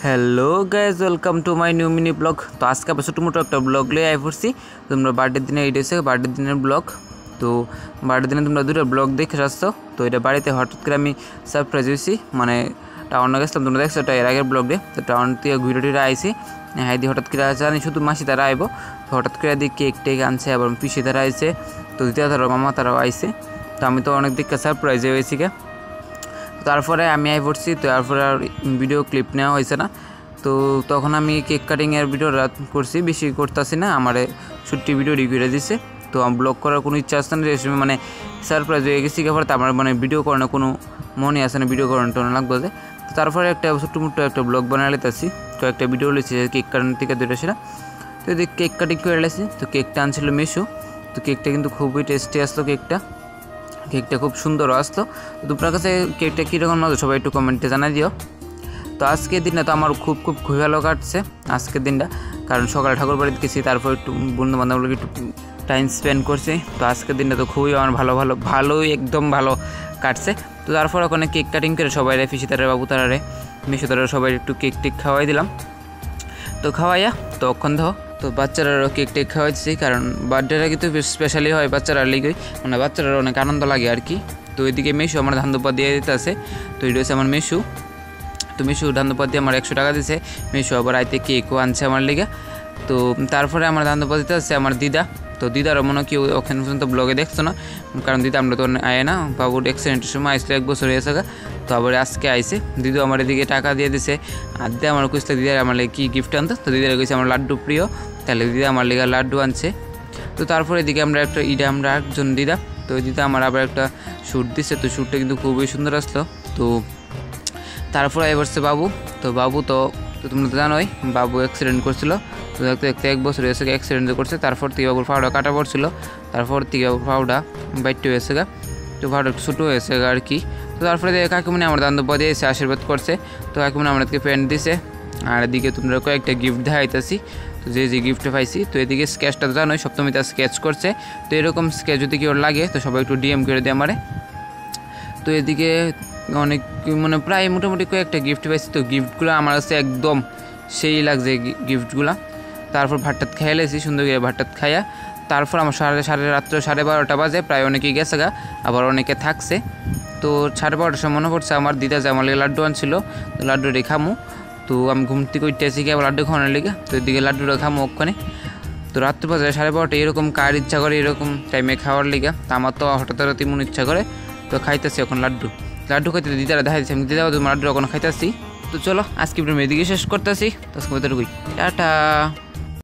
Hello guys, welcome to my new mini blog. তো আজকে আবার ছোটো মোটো একটা ব্লগ লিয়ে আই পড়ছি। তোমরা বার্থডের দিনে এইটা হচ্ছে বার্থডের দিনের ব্লগ। তো বার্থডের দিনে তোমরা দুটো ব্লগ দেখে আসছো। তো এটা বাড়িতে হঠাৎ করে আমি সারপ্রাইজ হয়েছি, মানে টাউনে গেছিলাম, তোমরা দেখছো এটা এর আগের ব্লগে। তো টাউন থেকে ঘুরে টুরে আইসি, হ্যাঁ দিয়ে হঠাৎ করে জানি শুধু মাসি তারা আইব। তো হঠাৎ করে দিয়ে কেক টেক আনছে, আবার পিসি তারা আইছে, তো দ্বিতীয় তারা মামা তারাও আইছে। তো আমি তো অনেক দিকে সারপ্রাইজ হয়েছি গে। তারপরে আমি আই পড়ছি, তো তারপরে আর ভিডিও ক্লিপ নেওয়া হয়েছে না। তো তখন আমি কেক কাটিংয়ের ভিডিও করছি, বেশি করতেছি না, আমার ছুটি ভিডিও রিভিউ দিচ্ছে। তো আমি ব্লগ করার কোনো ইচ্ছা আসছে না, যে মানে সারপ্রাইজ হয়ে গেছি। তারপরে আমার মানে ভিডিও করানোর কোনো মনে আসে না, ভিডিও করানো টোনা লাগবে যে। তো তারপরে একটা ছোট্ট মোটো একটা ব্লগ বানিয়ে লেতেছি, কয়েকটা ভিডিও লেছি কেক কাটানোর থেকে দুটো সেটা। তো এদিকে কেক কাটিং করে লেছি। তো কেকটা আনছিল মিশু। তো কেকটা কিন্তু খুবই টেস্টি আসতো, কেকটা খুব সুন্দরও আসতো। তো তোমার কাছে কেকটা কীরকম লাগতো সবাই একটু কমেন্টে জানাই দিও। তো আজকের দিনটা তো আমার খুবই ভালো কাটছে আজকের দিনটা, কারণ সকালে ঠাকুর বাড়িতে গেছি, তারপর একটু বন্ধু বান্ধবগুলোকে একটু টাইম স্পেন্ড করছি। তো আজকের দিনটা তো খুবই আমার ভালোই একদম ভালো কাটছে। তো তারপর ওখানে কেক কাটিং করে সবাই পিসি তারা বাবু তারারে মিশু তারা সবাই একটু কেক টেক খাওয়াই দিলাম। তো খাওয়াইয়া তখন তো বাচ্চারারও কেক টেক খাওয়াইছি, কারণ বার্থডেটা কিন্তু স্পেশালি হয় বাচ্চারার লিগেই, মানে বাচ্চারার অনেক আনন্দ লাগে আর কি। তো ওইদিকে মেশু আমার ধান দুপা দিয়ে দিতে আছে। তো এটা হচ্ছে আমার মেশু। তো মিশু ধান্দপদ দিয়ে আমার 100 টাকা দিছে। মিশু আবার আইতে কেকও আনছে আমার লেগে। তো তারপরে আমার ধান্দপদ দিতে আসছে আমার দিদা। তো দিদারও মনে কি ওখানে পর্যন্ত ব্লগে দেখছো না, কারণ দিদা আমরা তো আয় না, বাবুর অ্যাক্সিডেন্টের সময় আসলে 1 বছর হয়েছে। তো আবার আজকে আইসে দিদু আমার এদিকে টাকা দিয়ে দিছে। আর দিয়ে আমার কইছে দিদার আমার লেগে কী গিফট আনতো। তো দিদার কইছে আমার লাড্ডু প্রিয়, তাহলে দিদা আমার লেগে লাড্ডু আনছে। তো তারপরে এদিকে আমরা একজন দিদা, তো দিদা আমার আবার একটা শ্যুট দিছে। তো শ্যুটটা কিন্তু খুবই সুন্দর আসলো। তো তারপরে এবারছে বাবু। তো বাবু তো তোমরা তো জানোই বাবু অ্যাক্সিডেন্ট করছিল। তো দেখতে 1 বছর হয়েছে অ্যাক্সিডেন্ট করছে। তারপর থেকে বাবুর পাউডা কাটা পড়ছিল, তারপর থেকে বাবুর পাউডা বাইটে হয়েছে তো পাউডা একটু ছোটো হয়েছে আর কি। তো তারপরে কাকিমনি আমার দান দিয়ে এসে আশীর্বাদ করছে। তো কাকিমনি আমাদেরকে প্যান্ট দিছে। আর এদিকে তোমরা কয়েকটা গিফট দেখাইতেছি, তো যে গিফটটা পাইছি। তো এদিকে স্কেচটা তো জানোই সপ্তমীতে স্কেচ করছে। তো এরকম স্কেচ যদি কেউ লাগে তো সবাই একটু ডিএম করে দেয় আমারে। তো এদিকে অনেক মানে প্রায় মোটামুটি কয়েকটা গিফট পাইছি। তো গিফটগুলো আমার কাছে একদম সেই লাগছে গিফটগুলো। তারপর ভাতটাত খাইয়া লেছি সুন্দর করে, ভাতটাত খাইয়া তারপর আমার রাত্রে 12:30 বাজে, প্রায় অনেকেই গেছে আবার অনেকে থাকছে। তো 12:30টার সময় মনে পড়ছে আমার দিদা যে আমার লেগে লাড্ডু আনছিল, তো লাড্ডুটা খামু। তো আমি ঘুম থেকে উঠতে আসি আবার লাড্ডু খাওয়ানোর লেগে। তো এদিকে লাড্ডুটা খামু ওখানে। তো রাত্রে বাজে 12:30 এরকম কার ইচ্ছা করে এরকম টাইমে খাওয়ার লেগে। তো আমার তো হঠাৎ মন ইচ্ছা করে, তো খাইতেছি এখন লাড্ডু খাইতে দিদারা দেখাইছি, আমি দিদা তোমার লাড্ডু এখন খাইতেছি। তো চলো আজকে ভিডিও এদিকে শেষ করতেছি। তো টাটা।